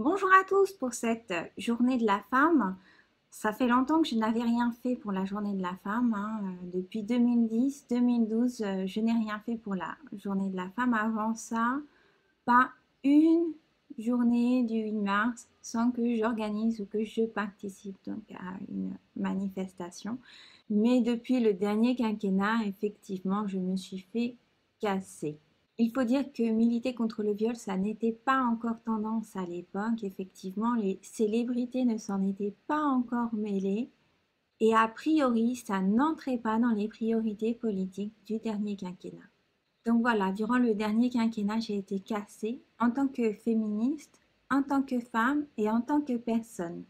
Bonjour à tous pour cette journée de la femme. Ça fait longtemps que je n'avais rien fait pour la journée de la femme, hein. Depuis 2010-2012, je n'ai rien fait pour la journée de la femme. Avant ça, pas une journée du 8 mars sans que j'organise ou que je participe donc à une manifestation. Mais depuis le dernier quinquennat, effectivement, je me suis fait casser. Il faut dire que militer contre le viol, ça n'était pas encore tendance à l'époque. Effectivement, les célébrités ne s'en étaient pas encore mêlées. Et a priori, ça n'entrait pas dans les priorités politiques du dernier quinquennat. Donc voilà, durant le dernier quinquennat, j'ai été cassée en tant que féministe, en tant que femme et en tant que personne.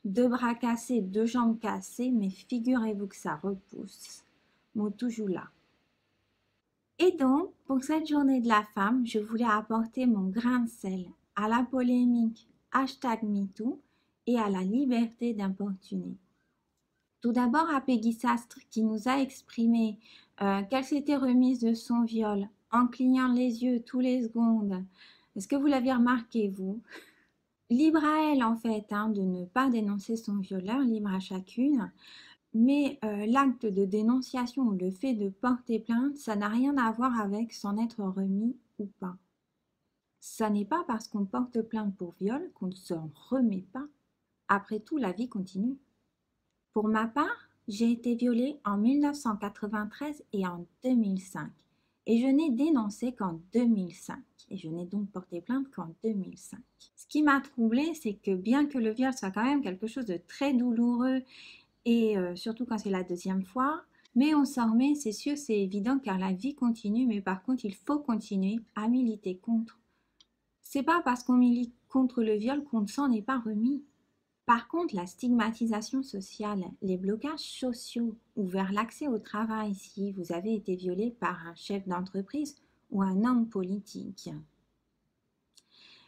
Deux bras cassés, deux jambes cassées, mais figurez-vous que ça repousse. Moi, toujours là. Et donc, pour cette journée de la femme, je voulais apporter mon grain de sel à la polémique #MeToo et à la liberté d'importuner. Tout d'abord à Peggy Sastre qui nous a exprimé qu'elle s'était remise de son viol en clignant les yeux tous les secondes. Est-ce que vous l'aviez remarqué, vous? Libre à elle, en fait, hein, de ne pas dénoncer son violeur, libre à chacune. Mais l'acte de dénonciation ou le fait de porter plainte, ça n'a rien à voir avec s'en être remis ou pas. Ça n'est pas parce qu'on porte plainte pour viol qu'on ne s'en remet pas. Après tout, la vie continue. Pour ma part, j'ai été violée en 1993 et en 2005. Et je n'ai dénoncé qu'en 2005. Et je n'ai donc porté plainte qu'en 2005. Ce qui m'a troublée, c'est que bien que le viol soit quand même quelque chose de très douloureux, et surtout quand c'est la deuxième fois, mais on s'en remet, c'est sûr, c'est évident, car la vie continue, mais par contre, il faut continuer à militer contre. C'est pas parce qu'on milite contre le viol qu'on ne s'en est pas remis. Par contre, la stigmatisation sociale, les blocages sociaux ou vers l'accès au travail si vous avez été violé par un chef d'entreprise ou un homme politique.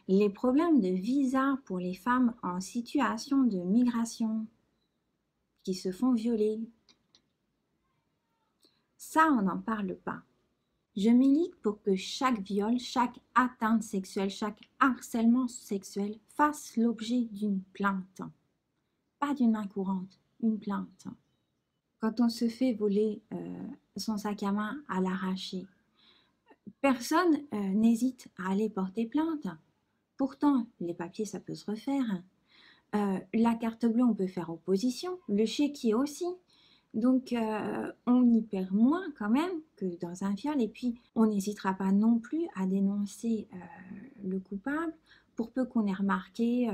Les problèmes de visa pour les femmes en situation de migration qui se font violer. Ça, on n'en parle pas. Je milite pour que chaque viol, chaque atteinte sexuelle, chaque harcèlement sexuel fasse l'objet d'une plainte. Pas d'une main courante, une plainte. Quand on se fait voler son sac à main à l'arraché, personne n'hésite à aller porter plainte. Pourtant, les papiers, ça peut se refaire. La carte bleue, on peut faire opposition. Le chéquier aussi. Donc, on y perd moins quand même que dans un viol. Et puis, on n'hésitera pas non plus à dénoncer le coupable pour peu qu'on ait remarqué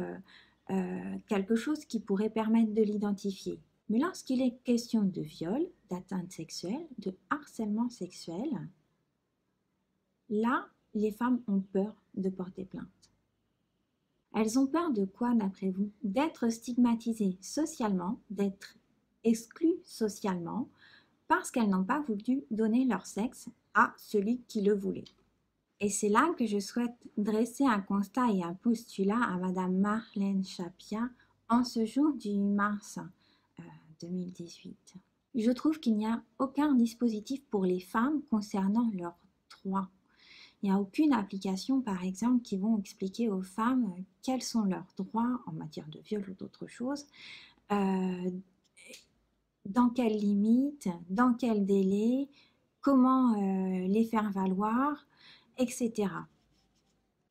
quelque chose qui pourrait permettre de l'identifier. Mais lorsqu'il est question de viol, d'atteinte sexuelle, de harcèlement sexuel, là, les femmes ont peur de porter plainte. Elles ont peur de quoi, d'après vous? D'être stigmatisées socialement, d'être exclues socialement, parce qu'elles n'ont pas voulu donner leur sexe à celui qui le voulait. Et c'est là que je souhaite dresser un constat et un postulat à Madame Marlène Schiappa en ce jour du 8 mars 2018. Je trouve qu'il n'y a aucun dispositif pour les femmes concernant leurs droits. Il n'y a aucune application, par exemple, qui vont expliquer aux femmes quels sont leurs droits en matière de viol ou d'autres choses, dans quelles limites, dans quel délai, comment les faire valoir, etc.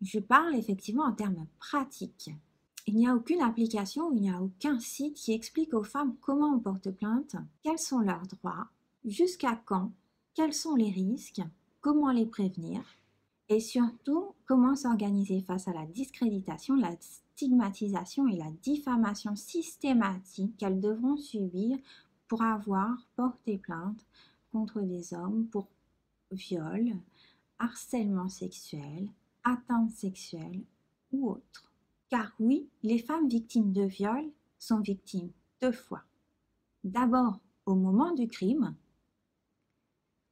Je parle effectivement en termes pratiques. Il n'y a aucune application, il n'y a aucun site qui explique aux femmes comment on porte plainte, quels sont leurs droits, jusqu'à quand, quels sont les risques, comment les prévenir et surtout comment s'organiser face à la discréditation, la stigmatisation et la diffamation systématique qu'elles devront subir pour avoir porté plainte contre des hommes pour viol, harcèlement sexuel, atteinte sexuelle ou autre. Car oui, les femmes victimes de viol sont victimes deux fois. D'abord au moment du crime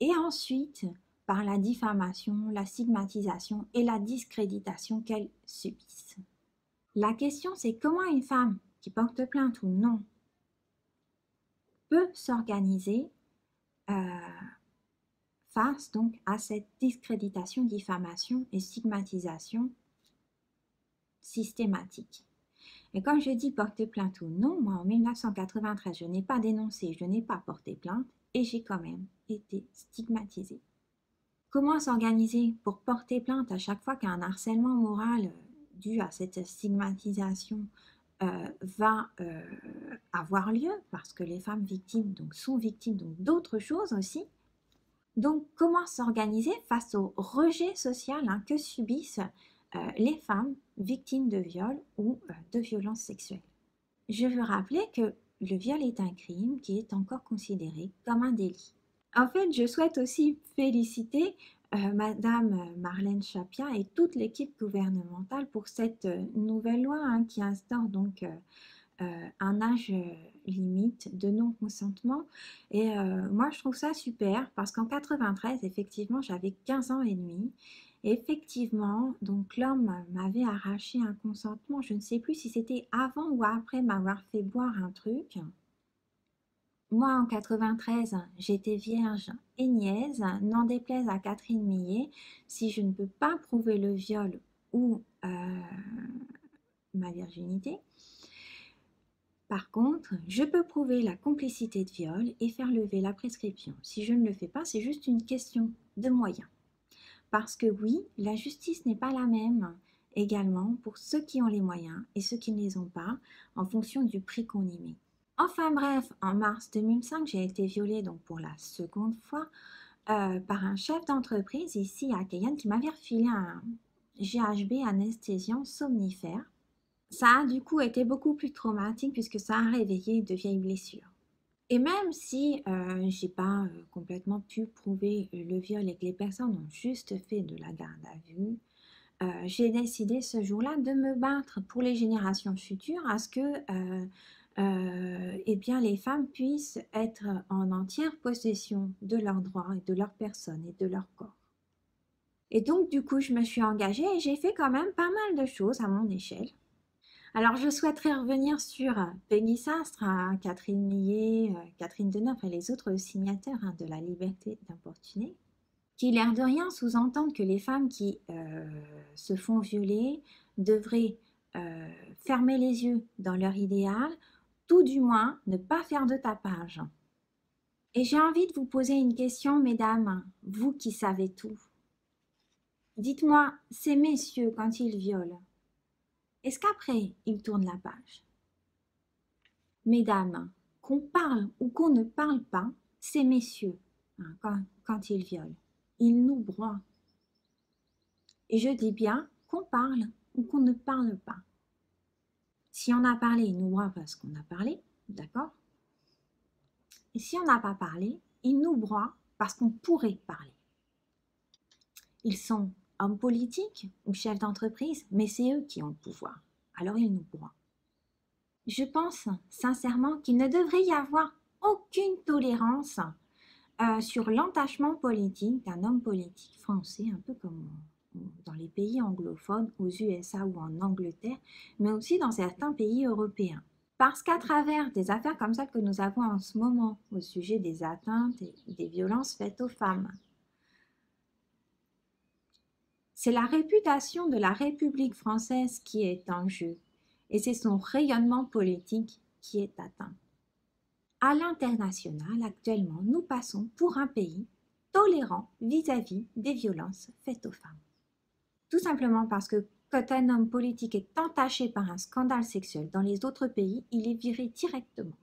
et ensuite par la diffamation, la stigmatisation et la discréditation qu'elles subissent. La question, c'est comment une femme qui porte plainte ou non peut s'organiser face donc à cette discréditation, diffamation et stigmatisation systématique. Et quand je dis porter plainte ou non, moi en 1993, je n'ai pas dénoncé, je n'ai pas porté plainte et j'ai quand même été stigmatisée. Comment s'organiser pour porter plainte à chaque fois qu'un harcèlement moral dû à cette stigmatisation va avoir lieu, parce que les femmes victimes donc, sont victimes d'autres choses aussi. Donc, comment s'organiser face au rejet social que subissent les femmes victimes de viol ou de violences sexuelles? Je veux rappeler que le viol est un crime qui est encore considéré comme un délit. En fait, je souhaite aussi féliciter Madame Marlène Schiappa et toute l'équipe gouvernementale pour cette nouvelle loi qui instaure donc un âge limite de non-consentement. Et moi, je trouve ça super parce qu'en 93, effectivement, j'avais 15 ans et demi. Et effectivement, donc l'homme m'avait arraché un consentement. Je ne sais plus si c'était avant ou après m'avoir fait boire un truc. Moi, en 93, j'étais vierge et niaise, n'en déplaise à Catherine Millet. Si je ne peux pas prouver le viol ou ma virginité, par contre, je peux prouver la complicité de viol et faire lever la prescription. Si je ne le fais pas, c'est juste une question de moyens. Parce que oui, la justice n'est pas la même également pour ceux qui ont les moyens et ceux qui ne les ont pas, en fonction du prix qu'on y met. Enfin bref, en mars 2005, j'ai été violée donc pour la seconde fois par un chef d'entreprise ici à Cayenne qui m'avait refilé un GHB anesthésiant somnifère. Ça a du coup été beaucoup plus traumatique puisque ça a réveillé de vieilles blessures. Et même si j'ai pas complètement pu prouver le viol et que les personnes ont juste fait de la garde à vue, j'ai décidé ce jour-là de me battre pour les générations futures à ce que eh bien, les femmes puissent être en entière possession de leurs droits et de leur personne et de leur corps. Et donc, du coup, je me suis engagée et j'ai fait quand même pas mal de choses à mon échelle. Alors, je souhaiterais revenir sur Peggy Sastre, Catherine Millet, Catherine Deneuve et les autres signataires de la liberté d'importuner, qui, l'air de rien, sous-entendent que les femmes qui se font violer devraient fermer les yeux dans leur idéal, tout du moins ne pas faire de tapage. Et j'ai envie de vous poser une question, mesdames, vous qui savez tout. Dites-moi, ces messieurs, quand ils violent, est-ce qu'après, ils tournent la page? Mesdames, qu'on parle ou qu'on ne parle pas, ces messieurs, quand ils violent, ils nous broient. Et je dis bien qu'on parle ou qu'on ne parle pas. Si on a parlé, ils nous broient parce qu'on a parlé, d'accord? Et si on n'a pas parlé, ils nous broient parce qu'on pourrait parler. Ils sont hommes politiques ou chefs d'entreprise, mais c'est eux qui ont le pouvoir. Alors ils nous broient. Je pense sincèrement qu'il ne devrait y avoir aucune tolérance sur l'entachement politique d'un homme politique français, un peu comme dans les pays anglophones, aux USA ou en Angleterre, mais aussi dans certains pays européens. Parce qu'à travers des affaires comme celles que nous avons en ce moment au sujet des atteintes et des violences faites aux femmes, c'est la réputation de la République française qui est en jeu et c'est son rayonnement politique qui est atteint. À l'international, actuellement, nous passons pour un pays tolérant vis-à-vis des violences faites aux femmes. Tout simplement parce que quand un homme politique est entaché par un scandale sexuel dans les autres pays, il est viré directement.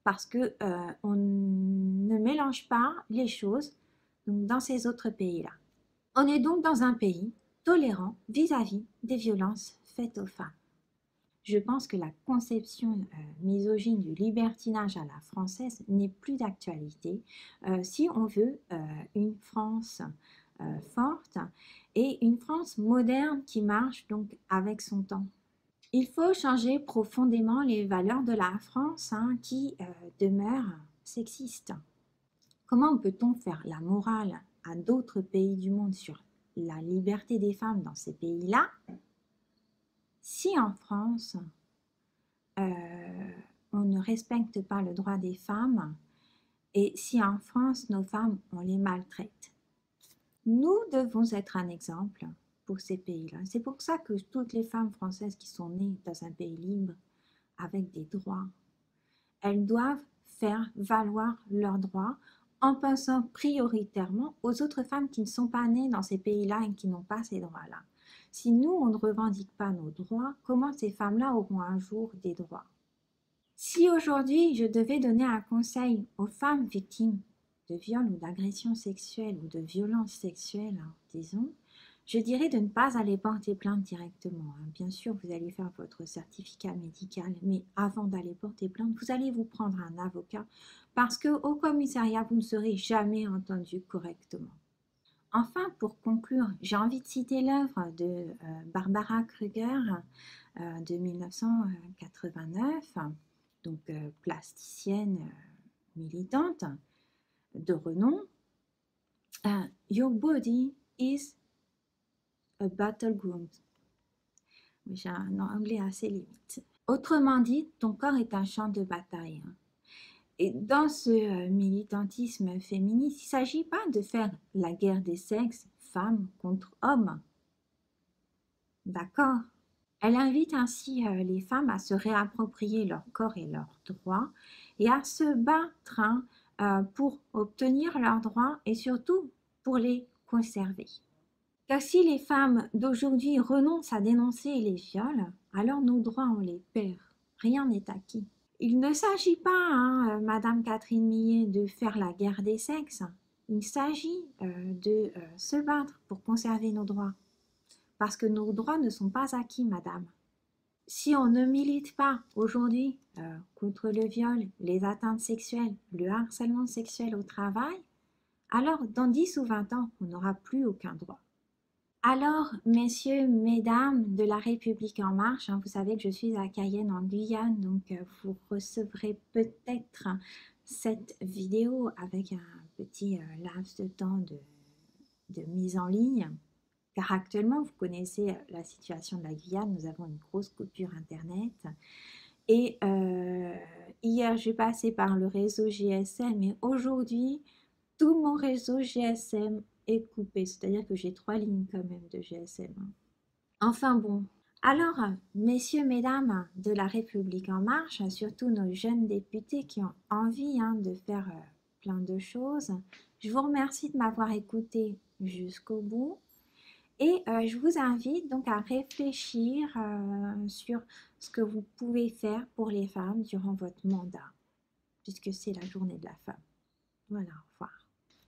Parce qu'on ne mélange pas les choses dans ces autres pays-là. On est donc dans un pays tolérant vis-à-vis des violences faites aux femmes. Je pense que la conception misogyne du libertinage à la française n'est plus d'actualité si on veut une France forte et une France moderne qui marche donc avec son temps. Il faut changer profondément les valeurs de la France qui demeurent sexistes. Comment peut-on faire la morale à d'autres pays du monde sur la liberté des femmes dans ces pays-là si en France, on ne respecte pas le droit des femmes et si en France, nos femmes, on les maltraite? Nous devons être un exemple pour ces pays-là. C'est pour ça que toutes les femmes françaises qui sont nées dans un pays libre, avec des droits, elles doivent faire valoir leurs droits en pensant prioritairement aux autres femmes qui ne sont pas nées dans ces pays-là et qui n'ont pas ces droits-là. Si nous, on ne revendique pas nos droits, comment ces femmes-là auront un jour des droits? Si aujourd'hui, je devais donner un conseil aux femmes victimes de viol ou d'agression sexuelle ou de violence sexuelle, hein, disons, je dirais de ne pas aller porter plainte directement. Hein. Bien sûr, vous allez faire votre certificat médical, mais avant d'aller porter plainte, vous allez vous prendre un avocat parce qu'au commissariat, vous ne serez jamais entendu correctement. Enfin, pour conclure, j'ai envie de citer l'œuvre de Barbara Kruger de 1989, donc plasticienne militante de renom. Your body is a battleground. J'ai un anglais assez limite. Autrement dit, ton corps est un champ de bataille. Et dans ce militantisme féministe, il ne s'agit pas de faire la guerre des sexes, femmes contre hommes. D'accord? Elle invite ainsi les femmes à se réapproprier leur corps et leurs droits et à se battre pour obtenir leurs droits et surtout pour les conserver. Car si les femmes d'aujourd'hui renoncent à dénoncer les viols, alors nos droits on les perd. Rien n'est acquis. Il ne s'agit pas, Madame Catherine Millet, de faire la guerre des sexes. Il s'agit de se battre pour conserver nos droits. Parce que nos droits ne sont pas acquis, madame. Si on ne milite pas aujourd'hui contre le viol, les atteintes sexuelles, le harcèlement sexuel au travail, alors dans 10 ou 20 ans, on n'aura plus aucun droit. Alors, messieurs, mesdames de la République en marche, vous savez que je suis à Cayenne en Guyane, donc vous recevrez peut-être cette vidéo avec un petit laps de temps de mise en ligne. Car actuellement, vous connaissez la situation de la Guyane, nous avons une grosse coupure Internet. Et hier, j'ai passé par le réseau GSM et aujourd'hui, tout mon réseau GSM est coupé. C'est-à-dire que j'ai 3 lignes quand même de GSM. Enfin bon. Alors, messieurs, mesdames de la République en marche, surtout nos jeunes députés qui ont envie de faire plein de choses, je vous remercie de m'avoir écouté jusqu'au bout. Et je vous invite donc à réfléchir sur ce que vous pouvez faire pour les femmes durant votre mandat, puisque c'est la journée de la femme. Voilà, au revoir.